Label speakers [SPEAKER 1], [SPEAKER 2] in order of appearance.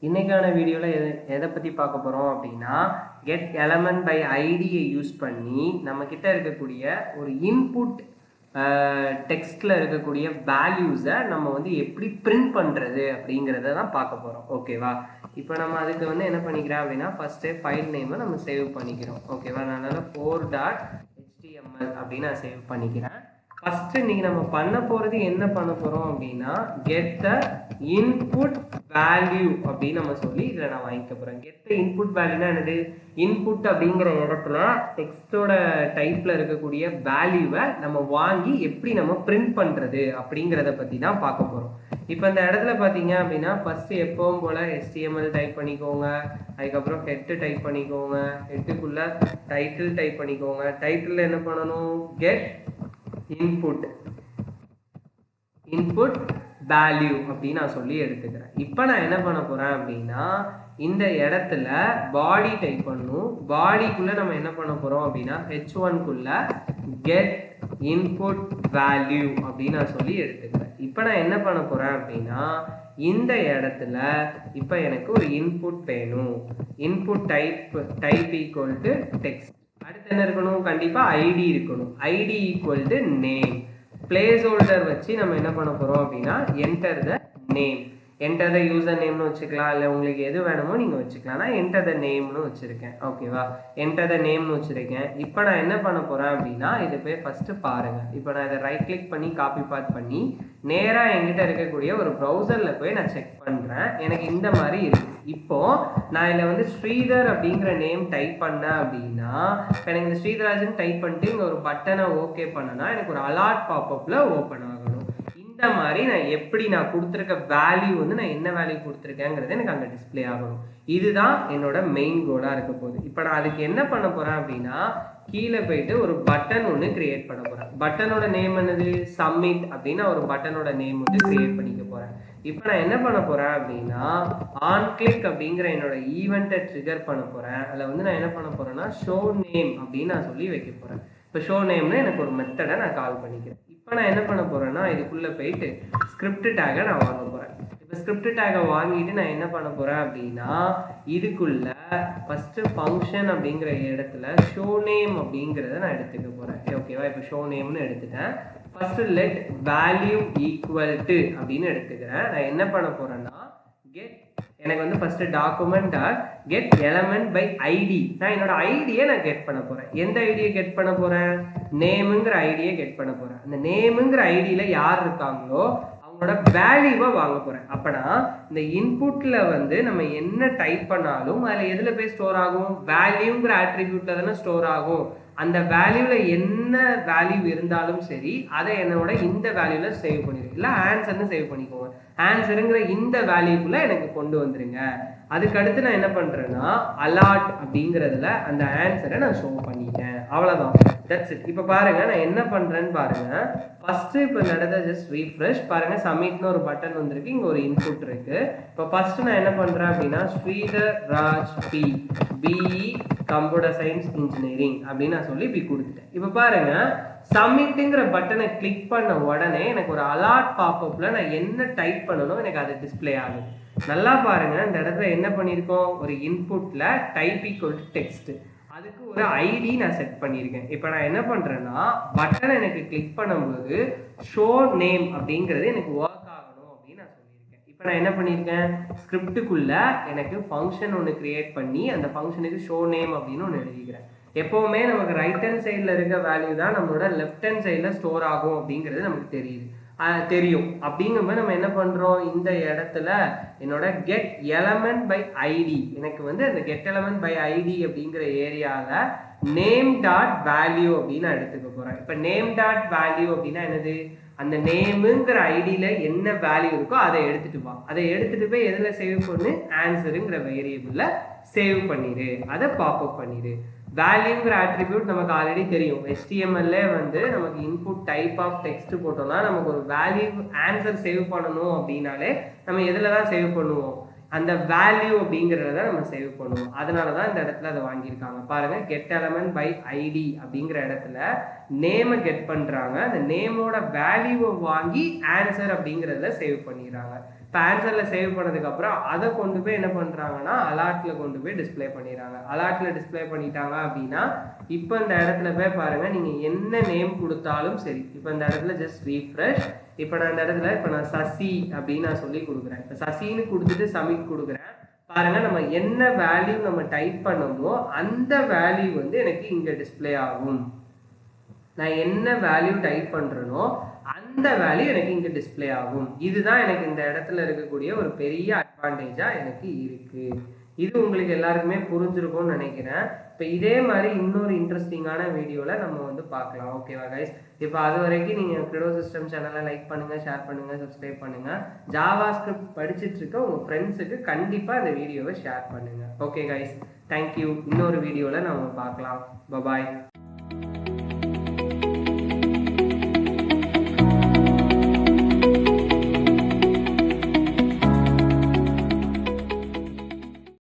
[SPEAKER 1] இன்னைக்கான வீடியோவில் எதை பற்றி பார்க்க போகிறோம் அப்படின்னா கெட் எலமெண்ட் பை ஐடியை யூஸ் பண்ணி நம்மக்கிட்ட இருக்கக்கூடிய ஒரு இன்புட் டெக்ஸ்டில் இருக்கக்கூடிய வேல்யூஸை நம்ம வந்து எப்படி பிரிண்ட் பண்ணுறது அப்படிங்கிறத தான் பார்க்க போகிறோம். ஓகேவா? இப்போ நம்ம அதுக்கு வந்து என்ன பண்ணிக்கிறோம் அப்படின்னா ஃபஸ்ட்டு ஃபைல் நேமை நம்ம சேவ் பண்ணிக்கிறோம். ஓகேவா? அதனால் 4.html அப்படின்னு நான் சேவ் பண்ணிக்கிறேன். ஃபஸ்ட்டு இன்றைக்கி நம்ம பண்ண போகிறது என்ன பண்ண போகிறோம் அப்படின்னா கெட் த இன்புட் வேல்யூ அப்படின்னு நம்ம சொல்லி இதில் நான் வாங்கிக்க போகிறேன். கெட் த இன்புட் வேல்யூனா என்னது? இன்புட் அப்படிங்கிற இடத்துல டெக்ஸ்டோட டைப்பில் இருக்கக்கூடிய வேல்யூவை நம்ம வாங்கி எப்படி நம்ம பிரிண்ட் பண்ணுறது அப்படிங்கிறத பற்றி தான் பார்க்க போகிறோம். இப்போ இந்த இடத்துல பார்த்தீங்க அப்படின்னா ஃபஸ்ட்டு எப்பவும் போல் HTML டைப் பண்ணிக்கோங்க. அதுக்கப்புறம் ஹெட்டு டைப் பண்ணிக்கோங்க. ஹெட்டுக்குள்ளே டைட்டில் டைப் பண்ணிக்கோங்க. டைட்டில் என்ன பண்ணணும்? கெட் இன்புட் வேல்யூ அப்படின்னு நான் சொல்லி எடுத்துக்கிறேன். இப்போ நான் என்ன பண்ண போகிறேன் அப்படின்னா இந்த இடத்துல பாடி டைப் பண்ணணும். பாடிக்குள்ளே நம்ம என்ன பண்ண போகிறோம் அப்படின்னா H1குள்ளே கெட் இன்புட் வேல்யூ அப்படின்னு நான் சொல்லி எடுத்துக்கிறேன். இப்போ நான் என்ன பண்ண போகிறேன் அப்படின்னா இந்த இடத்துல இப்போ எனக்கு ஒரு இன்புட் வேணும். Input type equal to text. அடுத்து என்ன இருக்கணும்? கண்டிப்பாக ஐடி இருக்கணும். ID equal to name. Placeholder வச்சு நம்ம என்ன பண்ண போகிறோம் அப்படின்னா enter the name. Enter the user நேம்னு வச்சுக்கலாம், இல்லை உங்களுக்கு எது வேணுமோ நீங்கள் வச்சுக்கலாம். நான் என்டர் த நேம்னு வச்சுருக்கேன். ஓகேவா? என்டர் த நேம்னு வச்சுருக்கேன். இப்போ நான் என்ன பண்ண போகிறேன் அப்படின்னா இது போய் ஃபஸ்ட்டு பாருங்கள். இப்போ நான் இதை ரைட் கிளிக் பண்ணி காப்பி பாத் பண்ணி நேராக என்கிட்ட இருக்கக்கூடிய ஒரு ப்ரௌசரில் போய் நான் செக் பண்ணுறேன். எனக்கு இந்த மாதிரி இருக்குது. இப்போது நான் இதில் வந்து ஸ்ரீதர் அப்படிங்கிற நேம் டைப் பண்ணேன் அப்படின்னா இப்போ எனக்கு இந்த ஸ்ரீதராஜன் டைப் பண்ணிட்டு இங்கே ஒரு பட்டனை ஓகே பண்ணனா எனக்கு ஒரு அலார்ட் பாப்அப்பில் ஓப்பன் ஆகணும். இந்த மாதிரி நான் எப்படி நான் கொடுத்துருக்க வேல்யூ வந்து நான் என்ன வேல்யூ கொடுத்துருக்கேங்கிறது எனக்கு அங்கே டிஸ்பிளே ஆகணும். இதுதான் என்னோட மெயின் கோலாக இருக்க போகுது. இப்போ நான் அதுக்கு என்ன பண்ண போகிறேன் அப்படின்னா கீழே போயிட்டு ஒரு பட்டன் ஒன்று கிரியேட் பண்ண போகிறேன். பட்டனோட நேம் என்னது? சப்மிட் அப்படின்னு ஒரு பட்டனோட நேம் வந்து கிரியேட் பண்ணிக்க போகிறேன். இப்போ நான் என்ன பண்ண போகிறேன் அப்படின்னா ஆன் கிளிக் அப்படிங்கிற என்னோட ஈவெண்ட்டை ட்ரிகர் பண்ண போகிறேன். அதில் வந்து நான் என்ன பண்ண போகிறேன்னா ஷோ நேம் அப்படின்னு நான் சொல்லி வைக்க போகிறேன். இப்போ ஷோ நேம்னு எனக்கு ஒரு மெத்தடை நான் கால் பண்ணிக்கிறேன். இப்போ நான் என்ன பண்ண போகிறேன்னா இதுக்குள்ளே போயிட்டு ஸ்கிரிப்ட் டேகை நான் வாங்க போகிறேன். இப்போ ஸ்கிரிப்ட் டேகை வாங்கிட்டு நான் என்ன பண்ண போகிறேன் அப்படின்னா இதுக்குள்ள ஃபஸ்ட்டு ஃபங்க்ஷன் அப்படிங்கிற இடத்துல ஷோ நேம் அப்படிங்கிறத நான் எடுத்துக்க போகிறேன். ஓகேவா? இப்போ ஷோ நேம்னு எடுத்துட்டேன். First let value equal to அப்படின்னு எடுத்துக்கிறேன். நான் என்ன பண்ண போகிறேன்னா கெட் எனக்கு வந்து first document get element by ID. நான் என்னோட ஐடியை நான் கெட் பண்ண போகிறேன். எந்த ஐடியை கெட் பண்ண போகிறேன்? நேமுங்கிற ஐடியை கெட் பண்ண போகிறேன். அந்த நேமுங்கிற ஐடியில் யார் இருக்காங்களோ அவங்களோட வேல்யூவை வாங்க போகிறேன். அப்போனா இந்த இன்புட்டில் வந்து நம்ம என்ன டைப் பண்ணாலும் அதில் எதில் போய் ஸ்டோர் ஆகும்? வேல்யூங்கிற ஆட்ரிபியூட்டில் தானே ஸ்டோர் ஆகும். அந்த வேல்யூவில் என்ன வேல்யூ இருந்தாலும் சரி அதை என்னோட இந்த வேல்யூவில் சேவ் பண்ணிடுங்க. இல்லை ஆன்சர்னு சேவ் பண்ணிக்கோங்க. ஆன்சருங்கிற இந்த வேல்யூக்குள்ளே எனக்கு கொண்டு வந்துருங்க. அதுக்கடுத்து நான் என்ன பண்ணுறேன்னா அலாட் அப்படிங்கிறதுல அந்த ஆன்சரை நான் ஷோ பண்ணிட்டேன். அவ்வளோதான். That's it. இப்போ பாருங்கள் நான் என்ன பண்ணுறேன்னு பாருங்கள். ஃபஸ்ட்டு இப்போ நடந்த ஜஸ்ட் ரீஃப்ரெஷ் பாருங்கள். சப்மிட்னு ஒரு பட்டன் வந்திருக்கு. இங்கே ஒரு இன்புட் இருக்குது. இப்போ ஃபஸ்ட்டு நான் என்ன பண்ணுறேன் அப்படின்னா Sridhar Raj BE computer science engineering அப்படின்னு நான் சொல்லி இப்படி கொடுத்துட்டேன். இப்போ பாருங்க சப்மிட்டுங்கிற பட்டனை கிளிக் பண்ண உடனே எனக்கு ஒரு அலார்ட் பாப்அப்பில் நான் என்ன டைப் பண்ணணும் எனக்கு அது டிஸ்பிளே ஆகுது. நல்லா பாருங்க இந்த இடத்துல என்ன பண்ணியிருக்கோம்? ஒரு இன்புட்டில் டைப் ஈக்குவல் டு டெக்ஸ்ட். அதுக்கு ஒரு ஐடி நான் செட் பண்ணியிருக்கேன். இப்போ நான் என்ன பண்ணுறேன்னா பட்டனை எனக்கு கிளிக் பண்ணும்போது ஷோ நேம் அப்படிங்கிறது எனக்கு ஒர்க் ஆகணும் அப்படின்னு நான் சொல்லியிருக்கேன். இப்போ நான் என்ன பண்ணியிருக்கேன்? ஸ்கிரிப்டுக்குள்ள எனக்கு ஃபங்க்ஷன் ஒன்று கிரியேட் பண்ணி அந்த ஃபங்க்ஷனுக்கு ஷோ நேம் அப்படின்னு ஒன்று எழுதிக்கிறேன். எப்போவுமே நமக்கு ரைட் ஹேண்ட் சைடில் இருக்க வேல்யூ தான் நம்மளோட லெஃப்ட் ஹேண்ட் சைடில் ஸ்டோர் ஆகும் அப்படிங்கிறது நமக்கு தெரியும். அப்படிங்கும்போது நம்ம என்ன பண்ணுறோம்? இந்த இடத்துல என்னோட கெட் எலமெண்ட் பை ஐடி எனக்கு வந்து அந்த கெட் எலமெண்ட் பை ஐடி அப்படிங்கிற ஏரியாவில் நேம் டாட் வேல்யூ அப்படின்னு நான் எடுத்துக்க போகிறேன். இப்போ நேம் டாட் வேல்யூ அப்படின்னா என்னது? அந்த நேமுங்கிற ஐடியில் என்ன வேல்யூ இருக்கோ அதை எடுத்துகிட்டு வா. அதை எடுத்துகிட்டு போய் எதில் சேவ் பண்ணு? ஆன்சருங்கிற வேரியபிளில் சேவ் பண்ணிடு. அதை பாப்அப் பண்ணிடு. வேல்யூங்கிற ஆட்ரிபியூட் நமக்கு ஆல்ரெடி தெரியும். HTML வந்து நமக்கு இன்புட் டைப் ஆஃப் டெக்ஸ்ட் போட்டோம்னா நமக்கு ஒரு வேல்யூ ஆன்சர் சேவ் பண்ணணும் அப்படின்னாலே நம்ம எதில் தான் சேவ் பண்ணுவோம்? அந்த வேல்யூ அப்படிங்கிறத நம்ம சேவ் பண்ணுவோம். அதனால தான் இந்த இடத்துல அதை வாங்கியிருக்காங்க. பாருங்கள் கெட் எலமெண்ட் பை ஐடி அப்படிங்கிற இடத்துல நேமை கெட் பண்ணுறாங்க. அந்த நேமோட வேல்யூவை வாங்கி ஆன்சர் அப்படிங்கிறதுல சேவ் பண்ணிடுறாங்க. இப்போ ஆன்சரில் சேவ் பண்ணதுக்கப்புறம் அதை கொண்டு போய் என்ன பண்ணுறாங்கன்னா அலாட்டில் கொண்டு போய் டிஸ்பிளே பண்ணிடுறாங்க. அலாட்டில் டிஸ்பிளே பண்ணிட்டாங்க அப்படின்னா இப்போ இந்த இடத்துல போய் பாருங்கள், நீங்கள் என்ன நேம் கொடுத்தாலும் சரி. இப்போ இந்த இடத்துல ஜஸ்ட் ரீஃப்ரெஷ். இப்போ நான் இந்த இடத்துல இப்போ நான் சசி அப்படின்னு நான் சொல்லி கொடுக்குறேன். இப்போ சசின்னு கொடுத்துட்டு சப்மிட் கொடுக்குறேன். பாருங்க, நம்ம என்ன வேல்யூ நம்ம டைப் பண்ணமோ அந்த வேல்யூ வந்து எனக்கு இங்கே டிஸ்பிளே ஆகும். நான் என்ன வேல்யூ டைப் பண்ணுறனோ அந்த வேல்யூ எனக்கு இங்கே டிஸ்பிளே ஆகும். இதுதான் எனக்கு இந்த இடத்துல இருக்கக்கூடிய ஒரு பெரிய அட்வான்டேஜாக எனக்கு இருக்கு. இது உங்களுக்கு எல்லாருக்குமே புரிஞ்சிருக்கும்னு நினைக்கிறேன். இப்போ இதே மாதிரி இன்னொரு இன்ட்ரெஸ்டிங்கான வீடியோவில் நம்ம வந்து பார்க்கலாம். ஓகேவா கைஸ்? இப்போ அது வரைக்கும் நீங்கள் கிரிடோ சிஸ்டம் சேனலை லைக் பண்ணுங்கள், ஷேர் பண்ணுங்கள், சப்ஸ்கிரைப் பண்ணுங்கள். ஜாவா ஸ்கிரிப்ட் படிச்சுட்டு இருக்க உங்கள் ஃப்ரெண்ட்ஸுக்கு கண்டிப்பாக இந்த வீடியோவை ஷேர் பண்ணுங்கள். Okay guys, thank you. இன்னொரு வீடியோவில் நம்ம பார்க்கலாம். பபாய்.